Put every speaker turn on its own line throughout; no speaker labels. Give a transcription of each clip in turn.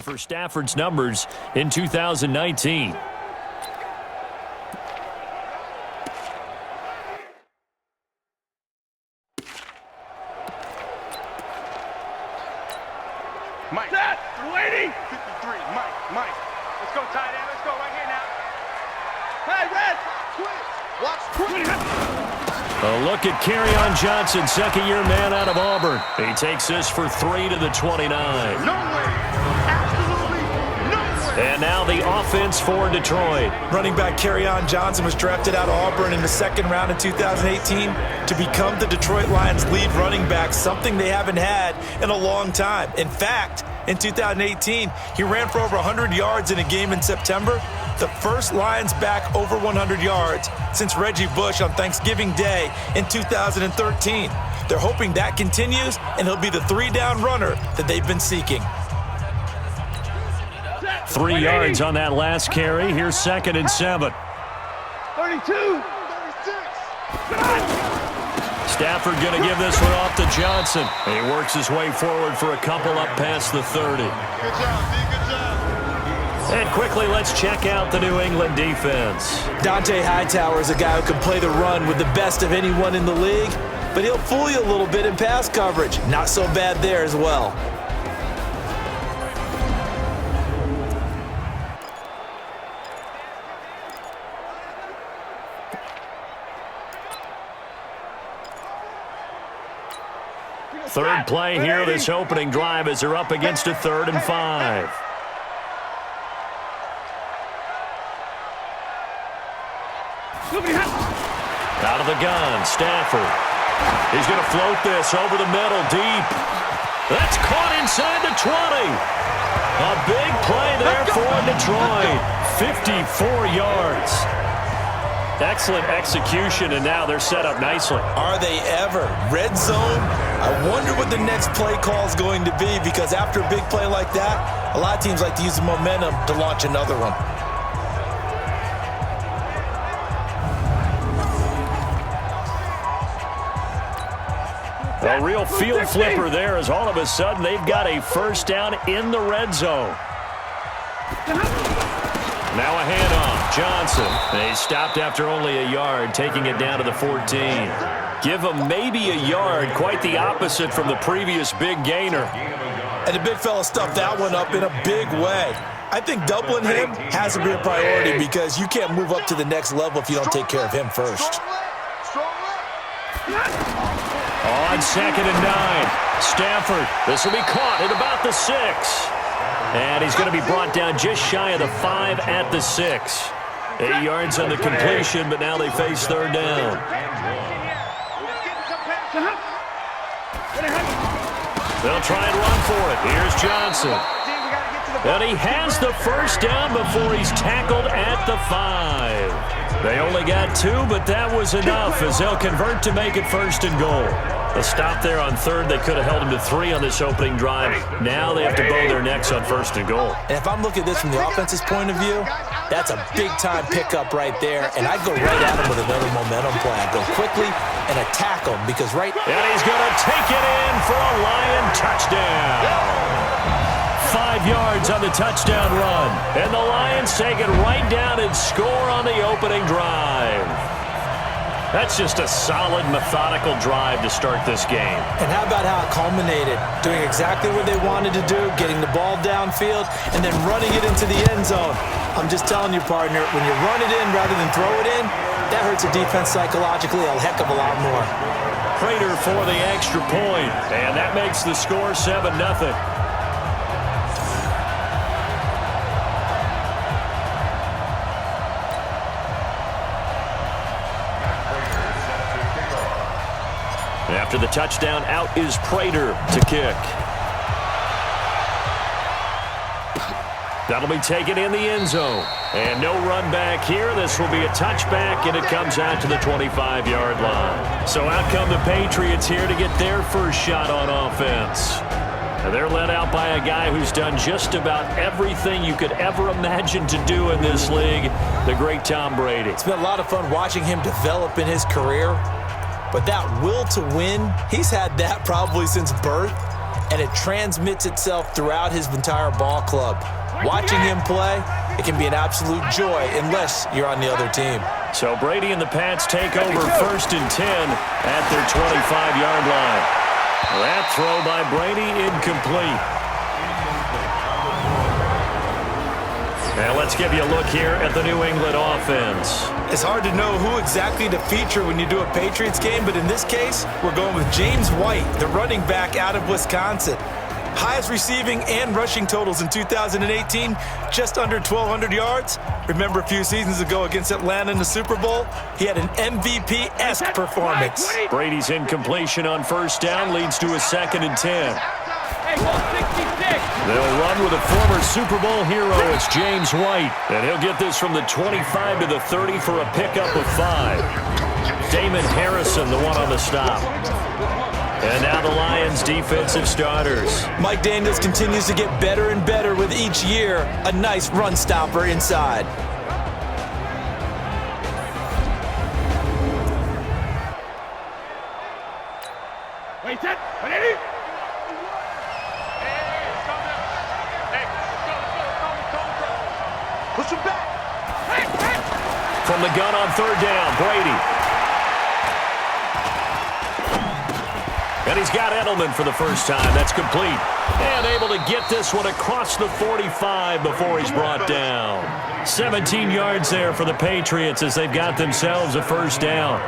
for Stafford's numbers in 2019.
Mike. Set. Waiting. 53. Mike. Let's go, tight end. Let's go right here now. Hey, Red. Watch.
A look at Kerryon Johnson, second-year man out of Auburn. He takes this for 3 to the 29.
No way. Absolutely no way.
And now the offense for Detroit.
Running back Kerryon Johnson was drafted out of Auburn in the second round in 2018 to become the Detroit Lions' lead running back, something they haven't had in a long time. In fact, in 2018, he ran for over 100 yards in a game in September, the first Lions back over 100 yards since Reggie Bush on Thanksgiving Day in 2013. They're hoping that continues, and he'll be the three-down runner that they've been seeking.
3 yards on that last carry. Here's 2nd and 7.
32. 36.
Stafford going to give this one off to Johnson. He works his way forward for a couple up past the 30.
Good job, D. Good job.
And quickly, let's check out the New England defense.
Dante Hightower is a guy who can play the run with the best of anyone in the league, but he'll fool you a little bit in pass coverage. Not so bad there as well.
Third play here, this opening drive as they're up against a 3rd and 5. Out of the gun, Stafford. He's going to float this over the middle, deep. That's caught inside the 20. A big play there for Detroit. 54 yards. Excellent execution, and now they're set up nicely.
Are they ever? Red zone? I wonder what the next play call is going to be, because after a big play like that, a lot of teams like to use the momentum to launch another one.
A real field flipper there, as all of a sudden they've got a first down in the red zone. Now a handoff. Johnson. They stopped after only a yard, taking it down to the 14. Give him maybe a yard, quite the opposite from the previous big gainer.
And the big fella stuffed that one up in a big way. I think doubling him has to be a priority, because you can't move up to the next level if you don't take care of him first.
On 2nd and 9. Stafford. This will be caught at about the 6. And he's going to be brought down just shy of the 5 at the 6. 8 yards on the completion, but now they face 3rd down. They'll try and run for it. Here's Johnson. And he has the first down before he's tackled at the 5. They only got 2, but that was enough as they'll convert to make it 1st and goal. A stop there on 3rd. They could have held him to 3 on this opening drive. Now they have to bow their necks on 1st and goal.
And if I'm looking at this from the offense's point of view, that's a big-time pickup right there. And I'd go right at him with another momentum play. I'd go quickly and attack him, because right...
And he's going to take it in for a Lion touchdown. 5 yards on the touchdown run. And the Lions take it right down and score on the opening drive. That's just a solid, methodical drive to start this game.
And how about how it culminated? Doing exactly what they wanted to do, getting the ball downfield, and then running it into the end zone. I'm just telling you, partner, when you run it in rather than throw it in, that hurts a defense psychologically a heck of a lot more.
Prater for the extra point, and that makes the score 7-0. After the touchdown, out is Prater to kick. That'll be taken in the end zone. And no run back here. This will be a touchback, and it comes out to the 25-yard line. So out come the Patriots here to get their first shot on offense. And they're led out by a guy who's done just about everything you could ever imagine to do in this league, the great Tom Brady.
It's been a lot of fun watching him develop in his career. But that will to win, he's had that probably since birth. and it transmits itself throughout his entire ball club. Watching him play, it can be an absolute joy unless you're on the other team.
So Brady and the Pats take over 1st and 10 at their 25-yard line. That throw by Brady incomplete. Now let's give you a look here at the New England offense.
It's hard to know who exactly to feature when you do a Patriots game, but in this case, we're going with James White, the running back out of Wisconsin. Highest receiving and rushing totals in 2018, just under 1,200 yards. Remember a few seasons ago against Atlanta in the Super Bowl? He had an MVP-esque performance.
Brady's incompletion on 1st down leads to a 2nd and 10. They'll run with a former Super Bowl hero. It's James White, and he'll get this from the 25 to the 30 for a pickup of 5. Damon Harrison, the one on the stop. And now the Lions' defensive starters.
Mike Daniels continues to get better and better with each year. A nice run stopper inside.
Wait, set. Ready? Push him back.
From the gun on 3rd down, Brady. And he's got Edelman for the first time. That's complete. And able to get this one across the 45 before he's brought down. 17 yards there for the Patriots as they've got themselves a 1st down.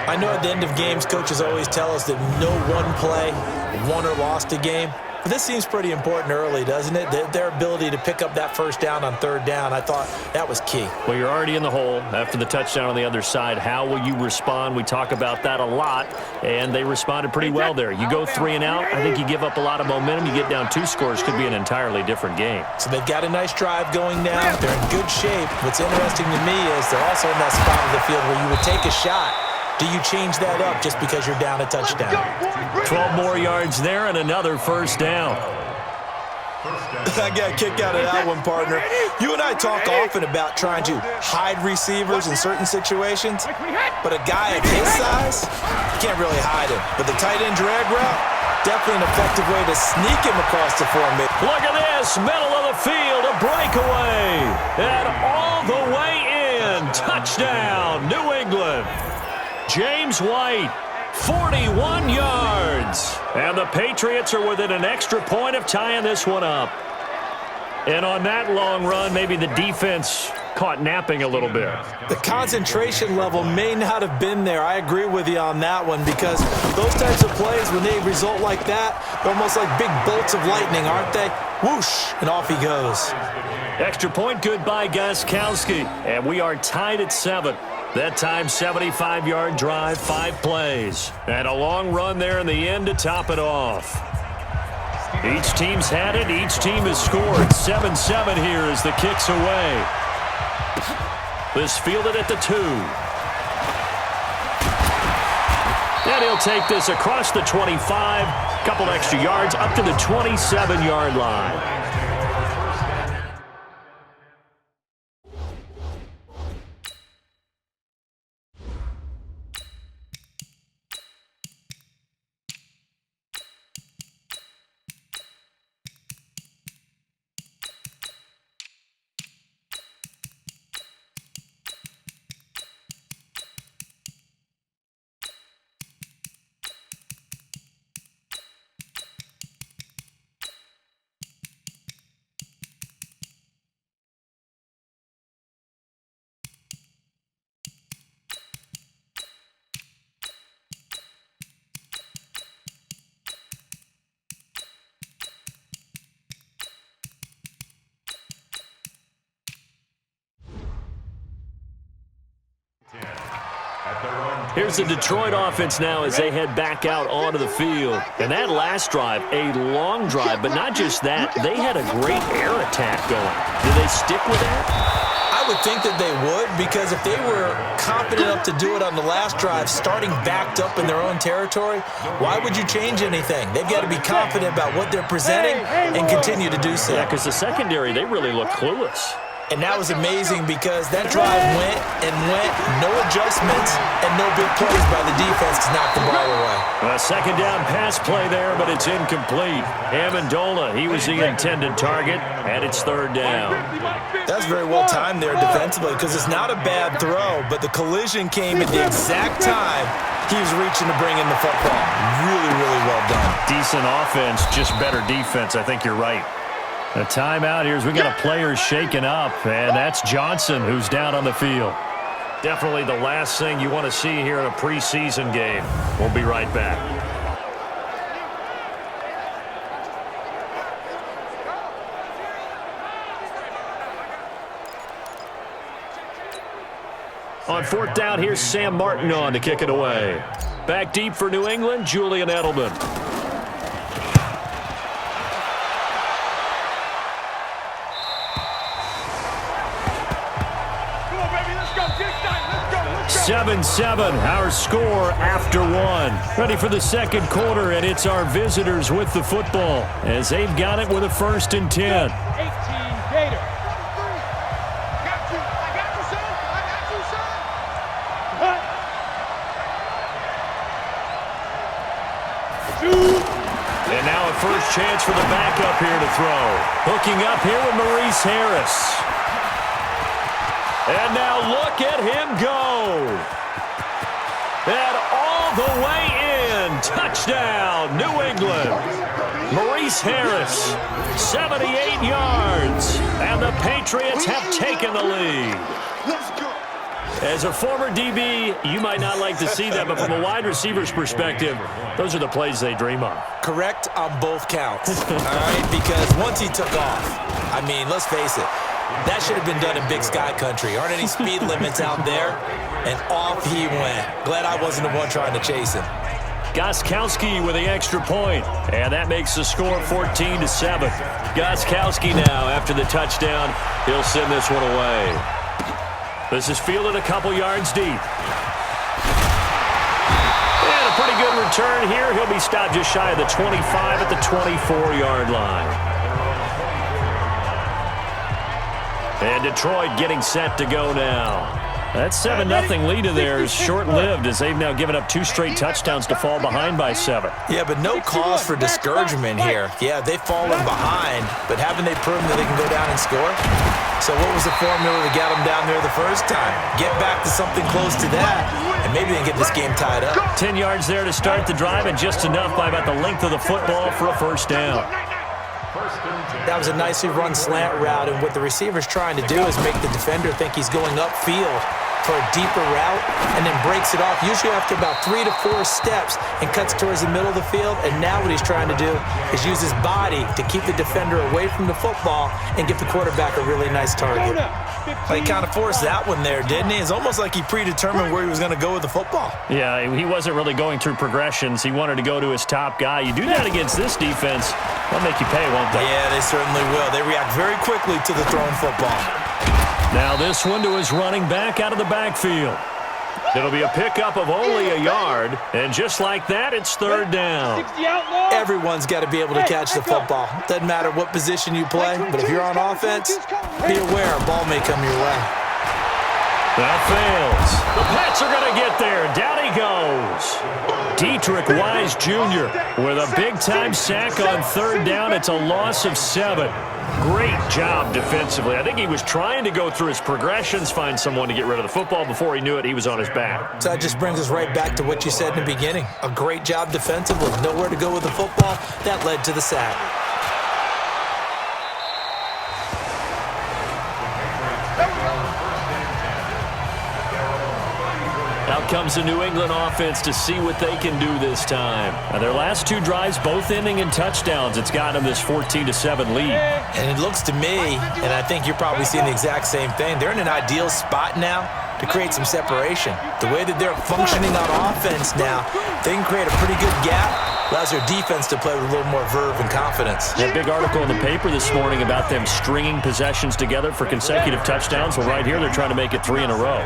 I know at the end of games, coaches always tell us that no one play won or lost a game. But this seems pretty important early, doesn't it? Their ability to pick up that 1st down on 3rd down, I thought that was key.
Well, you're already in the hole after the touchdown on the other side. How will you respond? We talk about that a lot, and they responded pretty well there. You go 3 and out, I think you give up a lot of momentum. You get down 2 scores, could be an entirely different game.
So they've got a nice drive going now. They're in good shape. What's interesting to me is they're also in that spot of the field where you would take a shot. Do you change that up just because you're down a touchdown?
12 more yards there and another 1st down.
I got a kick out of that one, partner. You and I talk often about trying to hide receivers in certain situations, but a guy of his size, you can't really hide him. But the tight end drag route, definitely an effective way to sneak him across the formation.
Look at this, middle of the field, a breakaway, and all the way in. Touchdown, New England. James White, 41 yards. And the Patriots are within an extra point of tying this one up. And on that long run, maybe the defense caught napping a little bit.
The concentration level may not have been there. I agree with you on that one because those types of plays, when they result like that, they're almost like big bolts of lightning, aren't they? Whoosh, and off he goes.
Extra point good by Gostkowski. And we are tied at 7. That time, 75-yard drive, 5 plays. And a long run there in the end to top it off. Each team's had it. Each team has scored. 7-7 here as the kick's away. This fielded at the 2. And he'll take this across the 25. Couple extra yards up to the 27-yard line. Here's the Detroit offense now as they head back out onto the field. And that last drive, a long drive, but not just that. They had a great air attack going. Do they stick with that?
I would think that they would, because if they were confident enough to do it on the last drive, starting backed up in their own territory, why would you change anything? They've got to be confident about what they're presenting and continue to do so.
Yeah, because the secondary, they really look clueless.
And that was amazing because that drive went and went, no adjustments, and no big plays by the defense to knock the ball away.
A second down pass play there, but it's incomplete. Amendola, he was the intended target, and it's third down.
That's very well timed there defensively because it's not a bad throw, but the collision came at the exact time he was reaching to bring in the football. Really, really well done.
Decent offense, just better defense. I think you're right. A timeout here as we got a player shaken up, and that's Johnson who's down on the field. Definitely the last thing you want to see here in a preseason game. We'll be right back. On fourth down, here's Sam Martin on to kick it away. Back deep for New England, Julian Edelman.
Come on, baby, let's go. Get time. Let's go.
7-7, our score after one. Ready for the second quarter, and it's our visitors with the football as they've got it with a 1st and 10.
18 Gator.
And now a first chance for the backup here to throw. Hooking up here with Maurice Harris. And now look at him go. And all the way in. Touchdown, New England. Maurice Harris, 78 yards. And the Patriots have taken the lead.
Let's go.
As a former DB, you might not like to see that, but from a wide receiver's perspective, those are the plays they dream of.
Correct on both counts, all right? Because once he took off, I mean, let's face it, that should have been done in Big Sky Country. Aren't any speed limits out there? And off he went. Glad I wasn't the one trying to chase him.
Gostkowski with the extra point, and that makes the score 14-7. Gostkowski now, after the touchdown, he'll send this one away. This is fielded a couple yards deep. And a pretty good return here. He'll be stopped just shy of the 25 at the 24-yard line. And Detroit getting set to go now. That 7-0 lead of theirs short-lived as they've now given up 2 straight touchdowns to fall behind by 7.
Yeah, but no cause for discouragement here. Yeah, they've fallen behind, but haven't they proven that they can go down and score? So what was the formula to get them down there the first time? Get back to something close to that, and maybe they can get this game tied up.
10 yards there to start the drive, and just enough by about the length of the football for a first down.
That was a nicely run slant route, and what the receiver's trying to do is make the defender think he's going upfield for a deeper route and then breaks it off, usually after about 3 to 4 steps, and cuts towards the middle of the field. And now what he's trying to do is use his body to keep the defender away from the football and give the quarterback a really nice target. He kind of forced that one there, didn't he? It's almost like he predetermined where he was going to go with the football.
Yeah, he wasn't really going through progressions. He wanted to go to his top guy. You do that against this defense, they'll make you pay, won't they?
Yeah, they certainly will. They react very quickly to the thrown football.
Now this one to his running back out of the backfield. It'll be a pickup of only a yard, and just like that, it's third down.
Everyone's got to be able to catch the football. Doesn't matter what position you play, but if you're on offense, be aware a ball may come your way.
That fails. The Pats are going to get there. Down he goes. Dietrich Wise Jr. with a big-time sack on third down. It's a loss of 7. Great job defensively. I think he was trying to go through his progressions, find someone to get rid of the football. Before he knew it, he was on his back.
So that just brings us right back to what you said in the beginning. A great job defensively. Nowhere to go with the football. That led to the sack.
Out comes the New England offense to see what they can do this time. Now, their last 2 drives, both ending in touchdowns. It's got them this 14-7 lead.
And it looks to me, and I think you're probably seeing the exact same thing, they're in an ideal spot now to create some separation. The way that they're functioning on offense now, they can create a pretty good gap. Allows their defense to play with a little more verve and confidence.
That big article in the paper this morning about them stringing possessions together for consecutive touchdowns. Well, right here, they're trying to make it 3 in a row.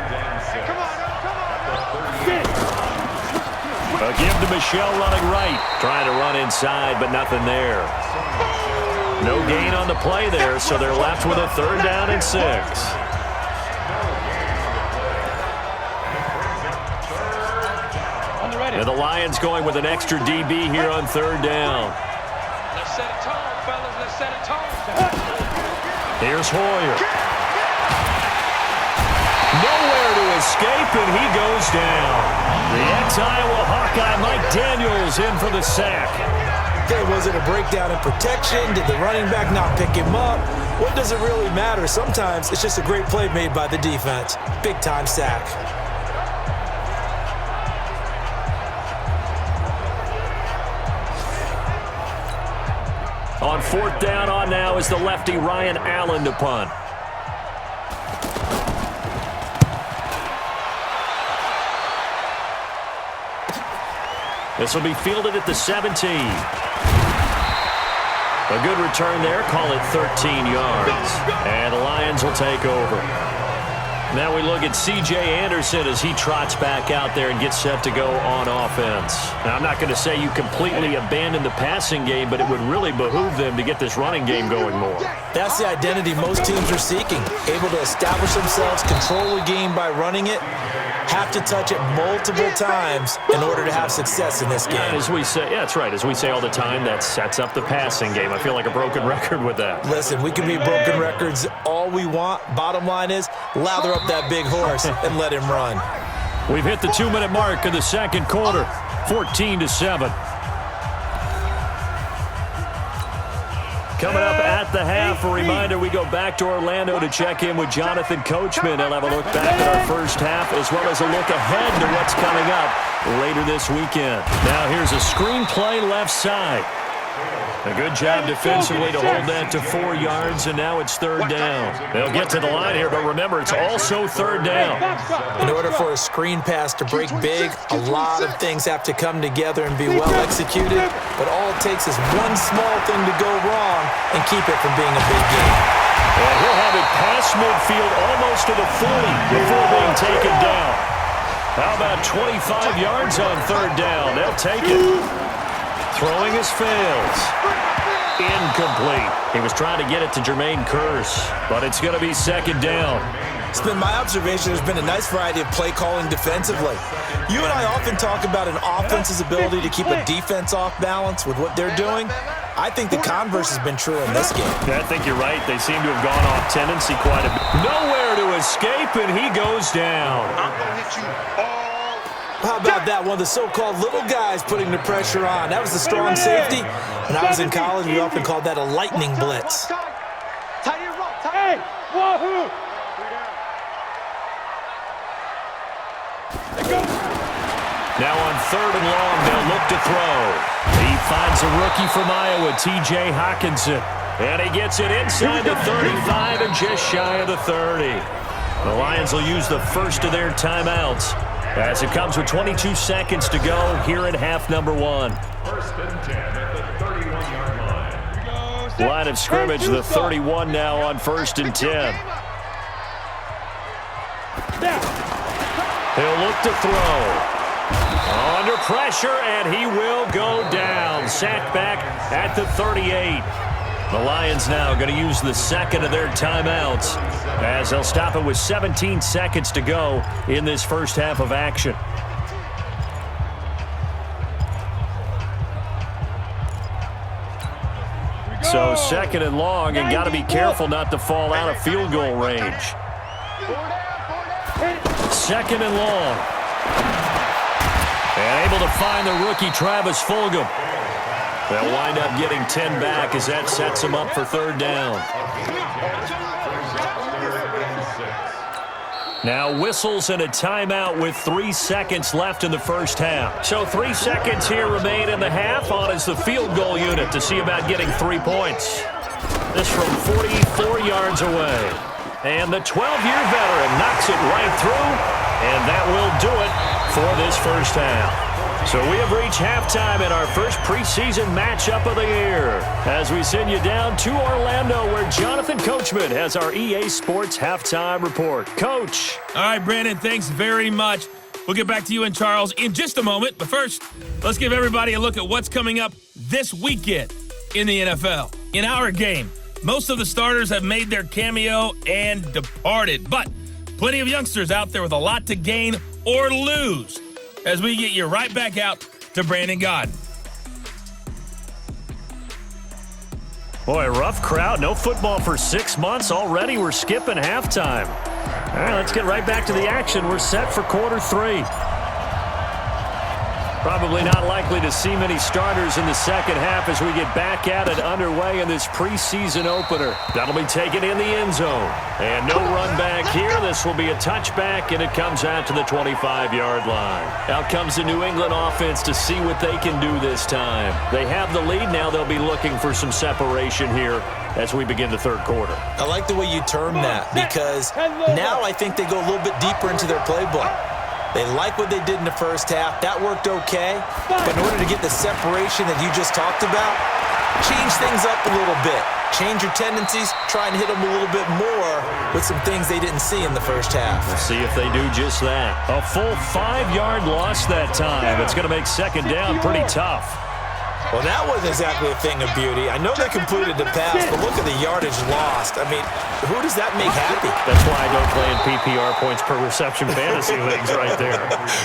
A give to Michelle running right. Trying to run inside, but nothing there. No gain on the play there, so they're left with a 3rd down and 6. And the Lions going with an extra DB here on 3rd down.
Let's set a tone, fellas. Let's set a tone.
Here's Hoyer. Nowhere to escape, and he goes down. The ex-Iowa Hawkeye Mike Daniels in for the sack.
Okay, was it a breakdown in protection? Did the running back not pick him up? What does it really matter? Sometimes it's just a great play made by the defense. Big-time sack.
On 4th down on now is the lefty Ryan Allen to punt. This will be fielded at the 17. A good return there. Call it 13 yards. And the Lions will take over. Now we look at C.J. Anderson as he trots back out there and gets set to go on offense. Now, I'm not going to say you completely abandon the passing game, but it would really behoove them to get this running game going more.
That's the identity most teams are seeking. Able to establish themselves, control the game by running it, have to touch it multiple times in order to have success in this game.
And as we say, yeah, that's right. As we say all the time, that sets up the passing game. I feel like a broken record with that.
Listen, we can be broken records all we want. Bottom line is, lather up that big horse and let him run.
We've hit the 2-minute mark of the 2nd quarter, 14-7. Coming up at the half, a reminder, we go back to Orlando to check in with Jonathan Coachman. He'll have a look back at our first half as well as a look ahead to what's coming up later this weekend. Now here's a screen play left side. A good job defensively to hold that to 4 yards, and now it's 3rd down. They'll get to the line here, but remember, it's also 3rd down.
In order for a screen pass to break big, a lot of things have to come together and be well executed, but all it takes is one small thing to go wrong and keep it from being a big game.
And he'll have it past midfield almost to the 40 before being taken down. How about 25 yards on 3rd down? They'll take it. Throwing his fails. Incomplete. He was trying to get it to Jermaine Kearse, but it's going to be 2nd down.
It's been my observation there's been a nice variety of play calling defensively. You and I often talk about an offense's ability to keep a defense off balance with what they're doing. I think the converse has been true in this game.
Yeah, I think you're right. They seem to have gone off tendency quite a bit. Nowhere to escape, and he goes down.
I'm going to hit you all.
How about that? One of the so-called little guys putting the pressure on. That was the strong safety. When I was in college, we often called that a lightning blitz.
Hey, wahoo!
Now on 3rd and long, they'll look to throw. He finds a rookie from Iowa, T.J. Hockenson. And he gets it inside the 35 and just shy of the 30. The Lions will use the first of their timeouts as it comes with 22 seconds to go here in half number 1.
1st and 10 at the 31-yard line.
Line of scrimmage, the 31 now on 1st and 10. He'll look to throw. Under pressure, and he will go down. Sacked back at the 38. The Lions now going to use the 2nd of their timeouts as they'll stop it with 17 seconds to go in this first half of action. So 2nd and long, and got to be careful not to fall out of field goal range. 2nd and long. And able to find the rookie Travis Fulgham. They'll wind up getting 10 back as that sets them up for 3rd down. Now whistles and a timeout with 3 seconds left in the first half. So 3 seconds here remain in the half on as the field goal unit to see about getting 3 points. This from 44 yards away. And the 12-year veteran knocks it right through, and that will do it for this first half. So we have reached halftime in our first preseason matchup of the year as we send you down to Orlando where Jonathan Coachman has our EA Sports Halftime Report. Coach.
All right, Brandon, thanks very much. We'll get back to you and Charles in just a moment. But first, let's give everybody a look at what's coming up this weekend. in the NFL. In our game, most of the starters have made their cameo and departed, but plenty of youngsters out there with a lot to gain or lose as we get you right back out to Brandon Godden.
Boy, rough crowd. No football for 6 months. Already we're skipping halftime. All right, let's get right back to the action. We're set for quarter 3. Probably not likely to see many starters in the second half as we get back at it underway in this preseason opener. That'll be taken in the end zone. And no run back here. This will be a touchback, and it comes out to the 25-yard line. Out comes the New England offense to see what they can do this time. They have the lead. Now they'll be looking for some separation here as we begin the third quarter.
I like the way you term that because now I think they go a little bit deeper into their playbook. They like what they did in the first half. That worked okay. But in order to get the separation that you just talked about, change things up a little bit. Change your tendencies. Try and hit them a little bit more with some things they didn't see in the first half.
We'll see if they do just that. A full 5-yard loss that time. It's going to make second down pretty tough.
Well, that wasn't exactly a thing of beauty. I know they completed the pass, but look at the yardage lost. I mean, who does that make happy?
That's why I don't play in PPR points per reception fantasy leagues right there.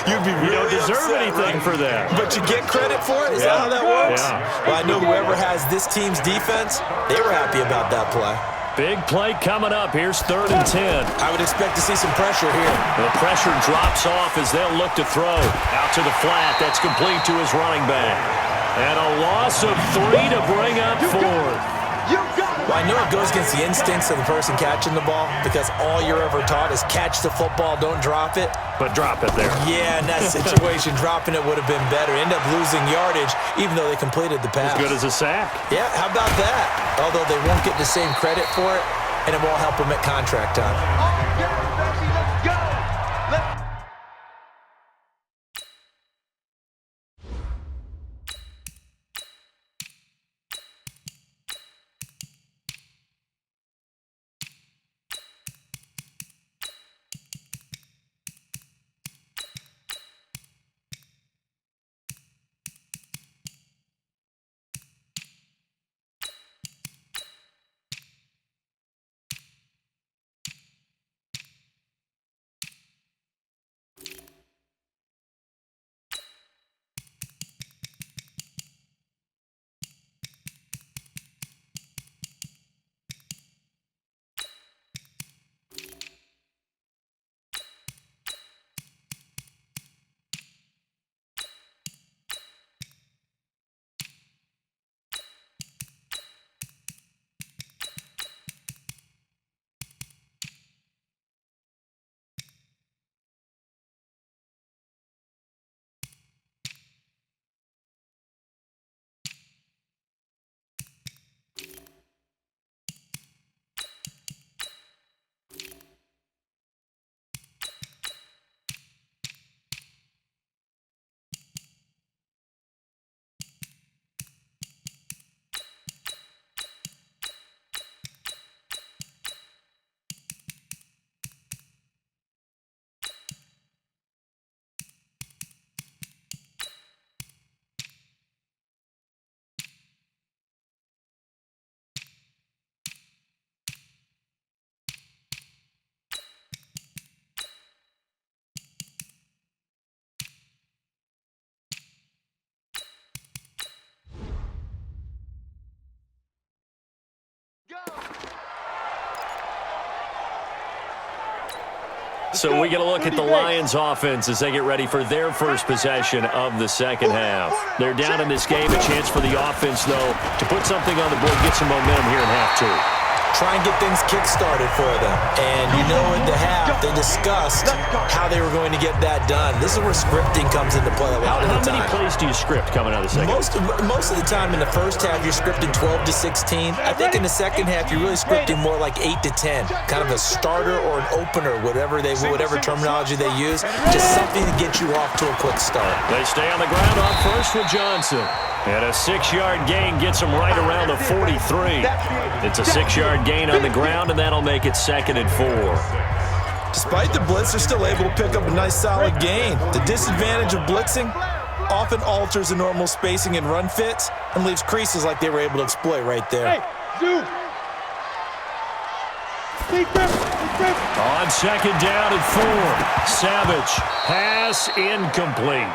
You'd be really
You don't deserve
upset,
anything
right?
for that.
But you get credit for it? Is that how that works?
Yeah.
Well, I know whoever has this team's defense, they were happy about that play.
Big play coming up. Here's 3rd and 10.
I would expect to see some pressure here.
The pressure drops off as they'll look to throw. Out to the flat. That's complete to his running back. And a loss of 3 to bring up 4.
Well, I know it goes against the instincts of the person catching the ball because all you're ever taught is catch the football, don't drop it.
But drop it there.
Yeah, in that situation, dropping it would have been better. End up losing yardage even though they completed the pass.
As good as a sack.
Yeah, how about that? Although they won't get the same credit for it, and it won't help them at contract time.
So we get a look at the Lions offense as they get ready for their first possession of the second half. They're down in this game. A chance for the offense, though, to put something on the board, get some momentum here in half 2.
Try and get things kick-started for them. And you know in the half, they discussed how they were going to get that done. This is where scripting comes into play a lot of the time.
How many plays do you script coming out of the second?
Most of the time in the first half, you're scripting 12 to 16. I think in the second half, you're really scripting more like 8 to 10. Kind of a starter or an opener, whatever terminology they use. Just something to get you off to a quick start.
They stay on the ground on first with Johnson. And a 6-yard gain gets them right around the 43. It's a 6-yard gain on the ground, and that'll make it 2nd and 4.
Despite the blitz, they're still able to pick up a nice solid gain. The disadvantage of blitzing, often alters the normal spacing and run fits and leaves creases like they were able to exploit right there.
Hey, zoom. Deep grip, deep grip.
On second down and 4. Savage. Pass incomplete.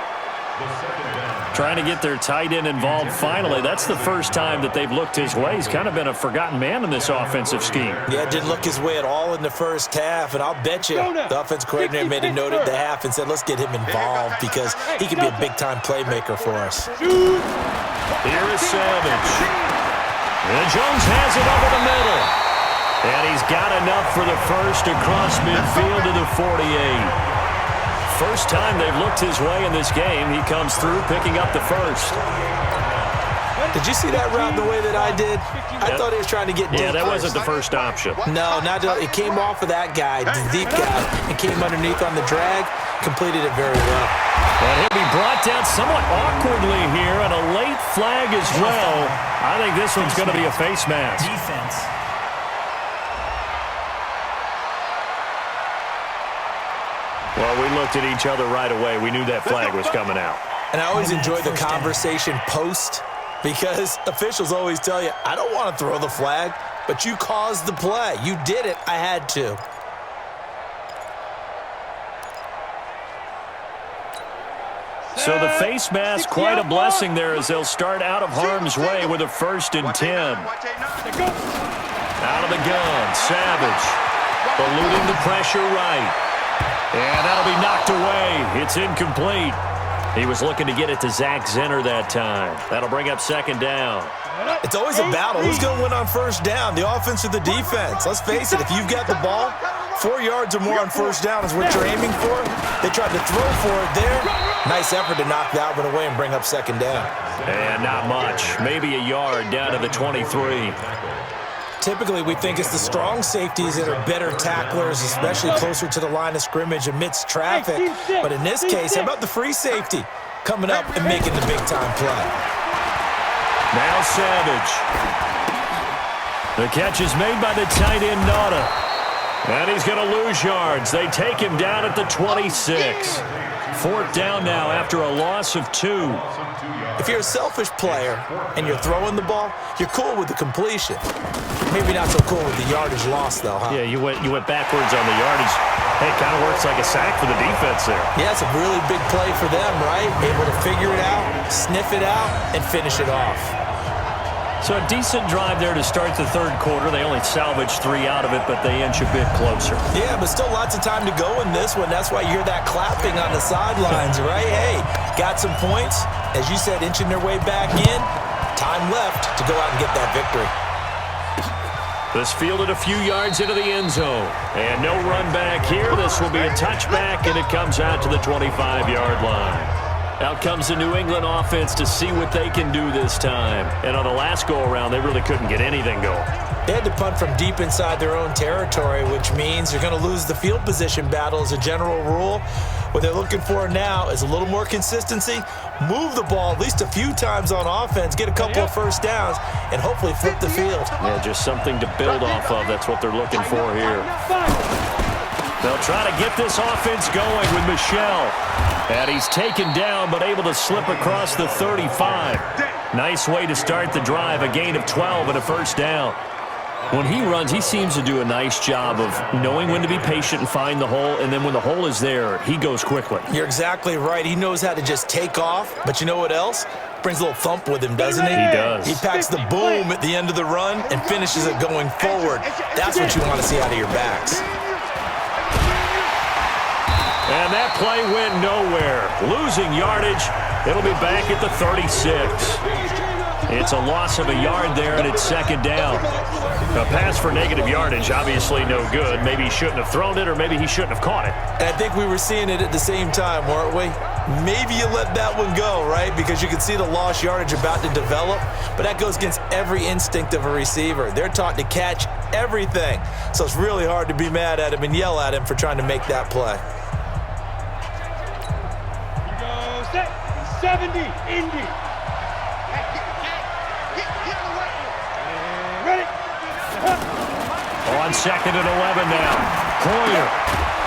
Trying to get their tight end involved finally. That's the first time that they've looked his way. He's kind of been a forgotten man in this offensive scheme.
Yeah, didn't look his way at all in the first half, and I'll bet you the offense coordinator made a note at the half and said, let's get him involved because he can be a big-time playmaker for us.
Here is Savage. And Jones has it over the middle. And he's got enough for the first across midfield to the 48. First time they've looked his way in this game. He comes through picking up the first.
Did you see that route the way that I did? I thought he was trying to get deep.
Yeah, that wasn't the first option.
No, it came off of that guy, the deep guy, and came underneath on the drag, completed it very well.
And he'll be brought down somewhat awkwardly here, and a late flag as well. I think this one's going to be a face mask.
Defense.
Well, we looked at each other right away. We knew that flag was coming out.
And I always enjoy the conversation post because officials always tell you, I don't want to throw the flag, but you caused the play. You did it. I had to.
So the face mask, quite a blessing there as they'll start out of harm's way with a 1st and 10. Out of the gun, Savage. Eluding the pressure right. And that'll be knocked away. It's incomplete. He was looking to get it to Zach Zenner that time. That'll bring up 2nd down.
It's always a battle. Who's going to win on 1st down, the offense or the defense? Let's face it, if you've got the ball, 4 yards or more on 1st down is what you're aiming for. They tried to throw for it there. Nice effort to knock that one away and bring up 2nd down.
And not much. Maybe a yard down to the 23.
Typically, we think it's the strong safeties that are better tacklers, especially closer to the line of scrimmage amidst traffic. But in this case, how about the free safety coming up and making the big-time play?
Now Savage. The catch is made by the tight end, Nauta. And he's going to lose yards. They take him down at the 26. 4th down now after a loss of 2.
If you're a selfish player and you're throwing the ball, you're cool with the completion. Maybe not so cool with the yardage loss, though, huh?
Yeah, you went backwards on the yardage. Hey, it kind of works like a sack for the defense there.
Yeah, it's a really big play for them, right? Able to figure it out, sniff it out, and finish it off.
So a decent drive there to start the 3rd quarter. They only salvaged 3 out of it, but they inch a bit closer.
Yeah, but still lots of time to go in this one. That's why you hear that clapping on the sidelines, right? Hey, got some points. As you said, inching their way back in. Time left to go out and get that victory.
This fielded a few yards into the end zone. And no run back here. This will be a touchback, and it comes out to the 25-yard line. Out comes the New England offense to see what they can do this time. And on the last go-around, they really couldn't get anything going.
They had to punt from deep inside their own territory, which means you're going to lose the field position battle as a general rule. What they're looking for now is a little more consistency, move the ball at least a few times on offense, get a couple of 1st downs, and hopefully flip the field.
Yeah, just something to build off of. That's what they're looking for here. They'll try to get this offense going with Michel. And he's taken down, but able to slip across the 35. Nice way to start the drive, a gain of 12 and a 1st down. When he runs, he seems to do a nice job of knowing when to be patient and find the hole, and then when the hole is there, he goes quickly.
You're exactly right. He knows how to just take off, but you know what else? Brings a little thump with him, doesn't he?
He does.
He packs the boom at the end of the run and finishes it going forward. That's what you want to see out of your backs.
And that play went nowhere. Losing yardage. It'll be back at the 36. It's a loss of a yard there, and it's 2nd down. A pass for negative yardage, obviously no good. Maybe he shouldn't have thrown it, or maybe he shouldn't have caught it.
And I think we were seeing it at the same time, weren't we? Maybe you let that one go, right? Because you can see the lost yardage about to develop, but that goes against every instinct of a receiver. They're taught to catch everything. So it's really hard to be mad at him and yell at him for trying to make that play.
70, Indy. Ready?
On 2nd and 11 now. Hoyer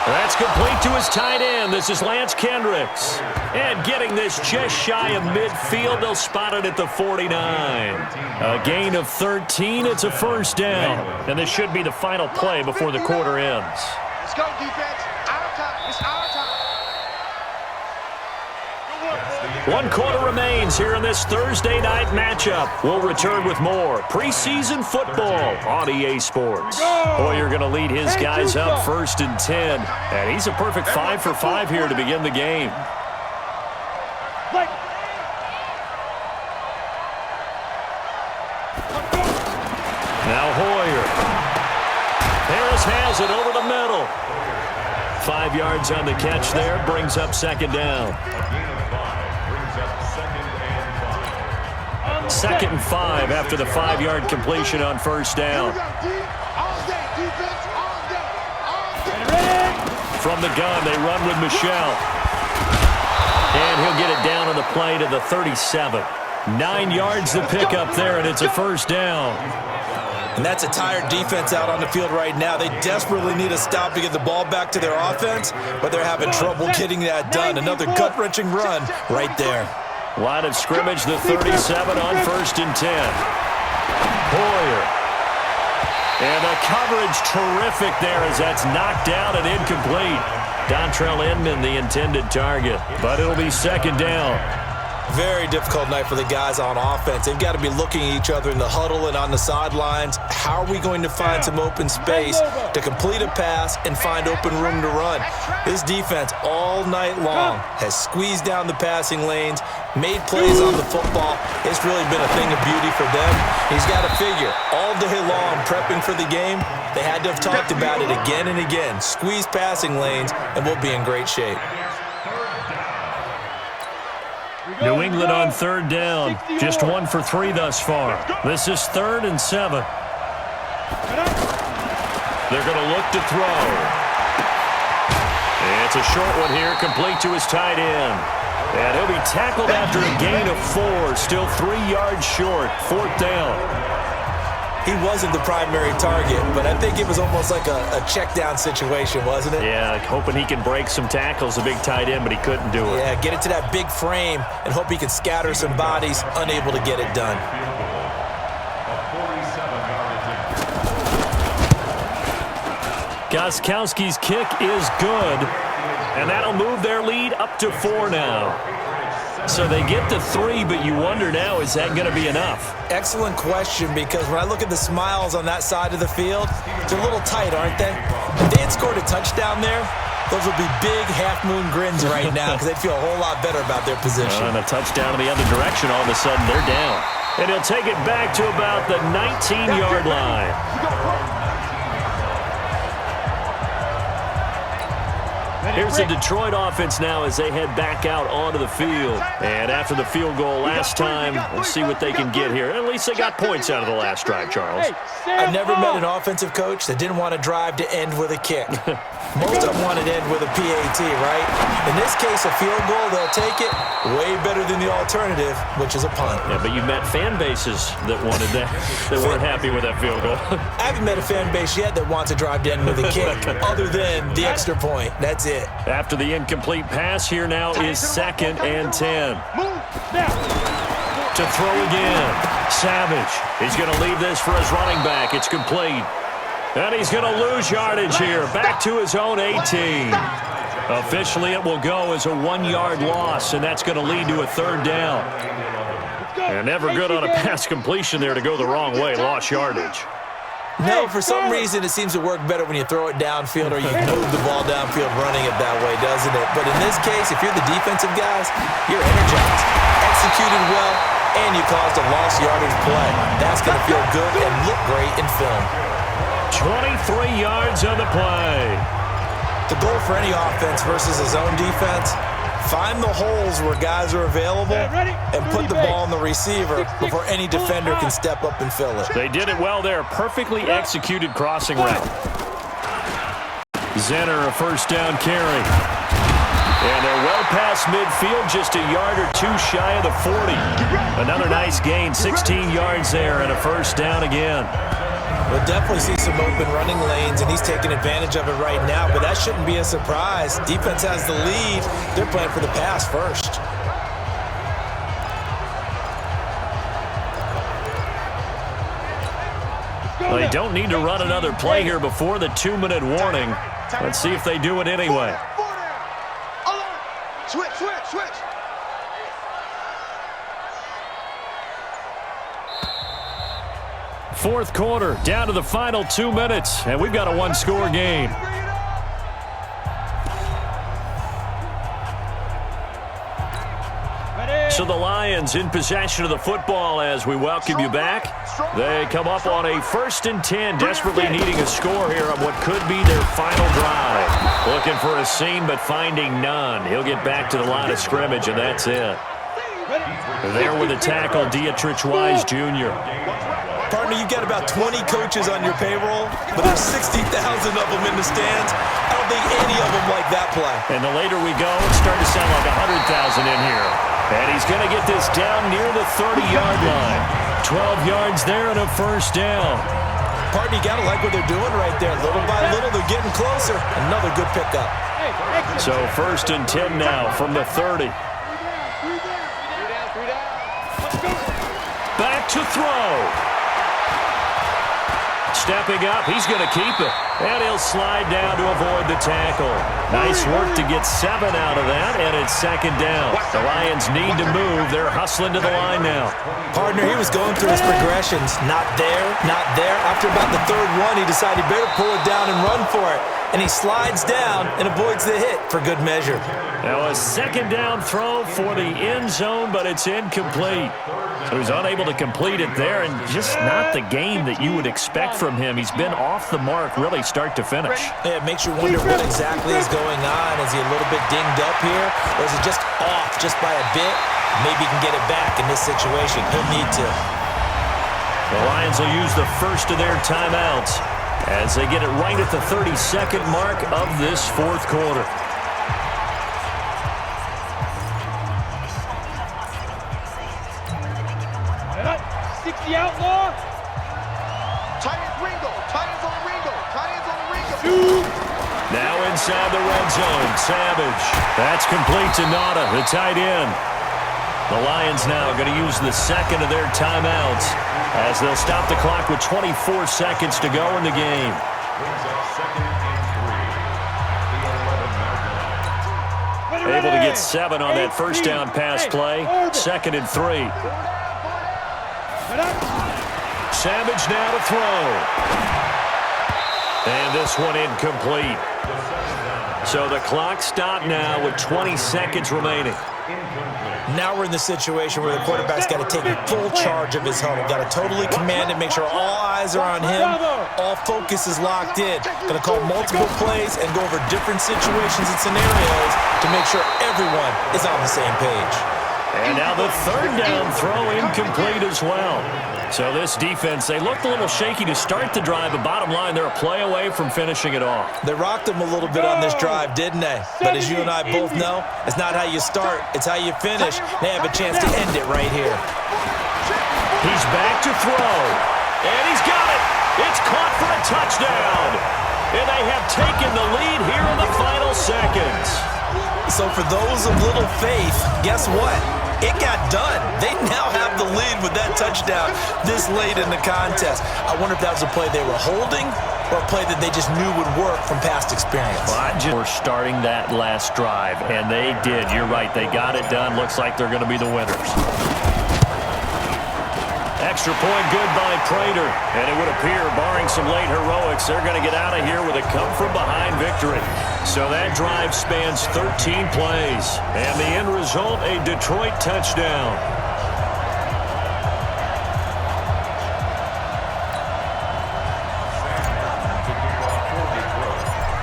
That's complete to his tight end. This is Lance Kendricks. And getting this just shy of midfield, they'll spot it at the 49. A gain of 13. It's a first down. And this should be the final play before the quarter ends.
Let's go, defense. Our time. It's our time.
1 quarter remains here in this Thursday night matchup. We'll return with more preseason football on EA Sports. Hoyer going to lead his guys up 1st and 10. And he's a perfect 5 for 5 here to begin the game. Now Hoyer. Harris has it over the middle. 5 yards on the catch there. Brings up 2nd down. 2nd and 5 after the 5-yard completion on 1st down. From the gun, they run with Michelle. And he'll get it down on the play to the 37. 9 yards to pick up there, and it's a first down.
And that's a tired defense out on the field right now. They desperately need a stop to get the ball back to their offense, but they're having trouble getting that done. Another gut-wrenching run right there.
Line of scrimmage, the 37 on 1st and 10. Hoyer. And the coverage terrific there as that's knocked down and incomplete. Dontrell Inman, the intended target, but it'll be 2nd down.
Very difficult night for the guys on offense. They've got to be looking at each other in the huddle and on the sidelines. How are we going to find some open space to complete a pass and find open room to run? This defense all night long has squeezed down the passing lanes, made plays on the football. It's really been a thing of beauty for them. He's got to figure all day long prepping for the game. They had to have talked about it again and again. Squeeze passing lanes, and we'll be in great shape.
New England on 3rd down. Just 1 for 3 thus far. This is 3rd and 7. They're going to look to throw. It's a short one here, complete to his tight end. And he'll be tackled after a gain of 4, still 3 yards short. 4th down.
He wasn't the primary target, but I think it was almost like a check down situation, wasn't it?
Yeah, hoping he can break some tackles, a big tight end, but he couldn't do it.
Yeah, get it to that big frame and hope he can scatter some bodies, unable to get it done.
Gostkowski's kick is good, and that'll move their lead up to 4 now. So they get to 3, but you wonder now, is that going to be enough?
Excellent question, because when I look at the smiles on that side of the field, they're a little tight, aren't they? If they had scored a touchdown there, those would be big half-moon grins right now because they'd feel a whole lot better about their position.
And a touchdown in the other direction, all of a sudden they're down. And he'll take it back to about the 19-yard line. Here's the Detroit offense now as they head back out onto the field. And after the field goal last time, we'll see what they can get here. At least they got points out of the last drive, Charles.
I've never met an offensive coach that didn't want to drive to end with a kick. Most of them want to end with a PAT, right? In this case, a field goal, they'll take it. Way better than the alternative, which is a punt.
Yeah, but you met fan bases that wanted that, that weren't happy with that field goal.
I haven't met a fan base yet that wants to drive to end with a kick, other than the extra point. That's it.
After the incomplete pass, here now is 2nd and 10. To throw again. Savage. He's going to leave this for his running back. It's complete. And he's going to lose yardage here. Back to his own 18. Officially, it will go as a 1-yard loss, and that's going to lead to a 3rd down. And never good on a pass completion there to go the wrong way. Lost yardage.
No, for some reason it seems to work better when you throw it downfield or you move the ball downfield running it that way, doesn't it? But in this case, if you're the defensive guys, you're energized, executed well, and you caused a lost yardage play. That's going to feel good and look great in film.
23 yards on the play.
The goal for any offense versus a zone defense, find the holes where guys are available and put the ball on the receiver before any defender can step up and fill it.
They did it well there. Perfectly executed crossing route. Zenner, a 1st down carry. And they're well past midfield, just a yard or 2 shy of the 40. Another nice gain, 16 yards there, and a 1st down again.
We'll definitely see some open running lanes, and he's taking advantage of it right now, but that shouldn't be a surprise. Defense has the lead. They're playing for the pass first.
Well, they don't need to run another play here before the 2-minute warning. Let's see if they do it anyway.
Switch.
Fourth quarter, down to the final 2 minutes, and we've got a one-score game. So the Lions in possession of the football as we welcome you back. They come up on a 1st and 10, desperately needing a score here on what could be their final drive. Looking for a seam, but finding none. He'll get back to the line of scrimmage, and that's it. There with a tackle, Dietrich Wise Jr.
Partner, you've got about 20 coaches on your payroll, but there's 60,000 of them in the stands. I don't think any of them like that play.
And the later we go, it's starting to sound like 100,000 in here. And he's going to get this down near the 30-yard line. 12 yards there and a first down.
Partner, you got to like what they're doing right there. Little by little, they're getting closer. Another good pickup.
So 1st and 10 now from the 30. Back to throw. Stepping up, he's going to keep it. And he'll slide down to avoid the tackle. Nice work to get 7 out of that, and it's 2nd down. The Lions need to move. They're hustling to the line now.
Partner, he was going through his progressions. Not there, not there. After about the 3rd one, he decided he better pull it down and run for it. And he slides down and avoids the hit for good measure.
Now a 2nd down throw for the end zone, but it's incomplete. So he's unable to complete it there, and just not the game that you would expect from him. He's been off the mark really start to finish.
Yeah, it makes you wonder what exactly is going on. Is he a little bit dinged up here, or is it just off just by a bit? Maybe he can get it back in this situation. He'll need to.
The Lions will use the first of their timeouts as they get it right at the 32nd mark of this 4th quarter.
The outlaw. Tight ends Ringo.
Now inside the red zone, Savage. That's complete to Nada, the tight end. The Lions now going to use the 2nd of their timeouts as they'll stop the clock with 24 seconds to go in the game. Able to get 7 on that first down pass play. 2nd and 3. Savage now to throw. And this one incomplete. So the clock stopped now with 20 seconds remaining.
Now we're in the situation where the quarterback's got to take full charge of his huddle. Got to totally command it, make sure all eyes are on him. All focus is locked in. Going to call multiple plays and go over different situations and scenarios to make sure everyone is on the same page.
And now the 3rd down throw incomplete as well. So this defense, they looked a little shaky to start the drive, but bottom line, they're a play away from finishing it off.
They rocked him a little bit on this drive, didn't they? But as you and I both know, it's not how you start, it's how you finish. They have a chance to end it right here.
He's back to throw. And he's got it. It's caught for a touchdown. And they have taken the lead here in the final seconds.
So for those of little faith, guess what? It got done. They now have the lead with that touchdown this late in the contest. I wonder if that was a play they were holding or a play that they just knew would work from past experience.
Well, we're starting that last drive, and they did. You're right. They got it done. Looks like they're going to be the winners. Extra point good by Prater. And it would appear, barring some late heroics, they're going to get out of here with a come-from-behind victory. So that drive spans 13 plays. And the end result, a Detroit touchdown.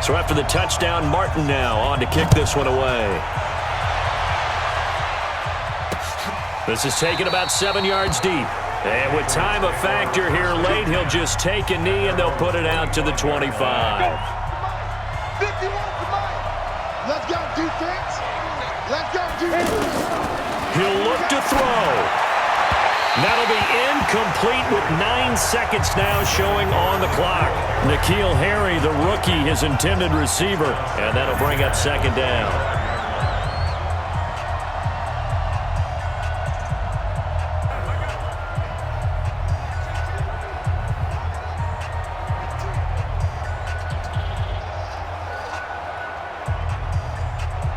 So after the touchdown, Martin now on to kick this one away. This is taken about 7 yards deep. And with time a factor here late, he'll just take a knee and they'll put it out to the 25.
51, let's go, defense. Let's go, defense.
He'll look to throw. That'll be incomplete with 9 seconds now showing on the clock. N'Keal Harry, the rookie, his intended receiver, and that'll bring up second down.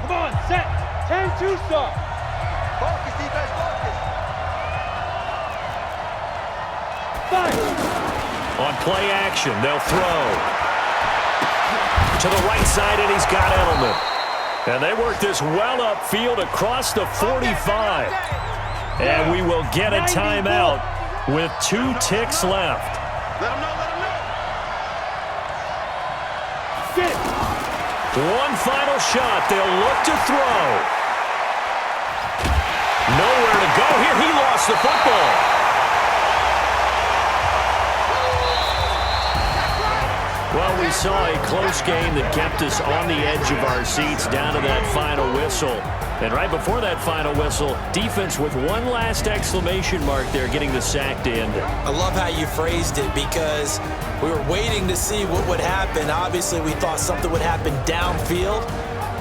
Come on, set. 10-2 start. Focus, defense, focus.
On play action, they'll throw. To the right side, and he's got Edelman. And they work this well upfield across the 45. And we will get a timeout with 2 ticks left.
Let him know, let him know. Sit.
One final shot. They'll look to throw. Nowhere to go here. He lost the football. Well, we saw a close game that kept us on the edge of our seats down to that final whistle. And right before that final whistle, defense with one last exclamation mark there, getting the sack to end it.
I love how you phrased it because we were waiting to see what would happen. Obviously, we thought something would happen downfield.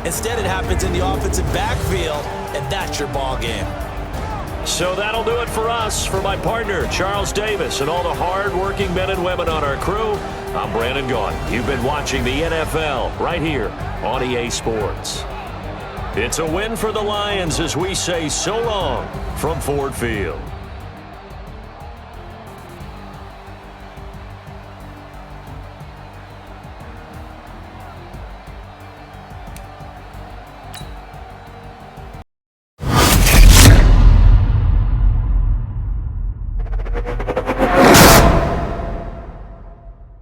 Instead, it happens in the offensive backfield, and that's your ball game.
So that'll do it for us. For my partner, Charles Davis, and all the hard-working men and women on our crew, I'm Brandon Gaudin. You've been watching the NFL right here on EA Sports. It's a win for the Lions as we say so long from Ford Field.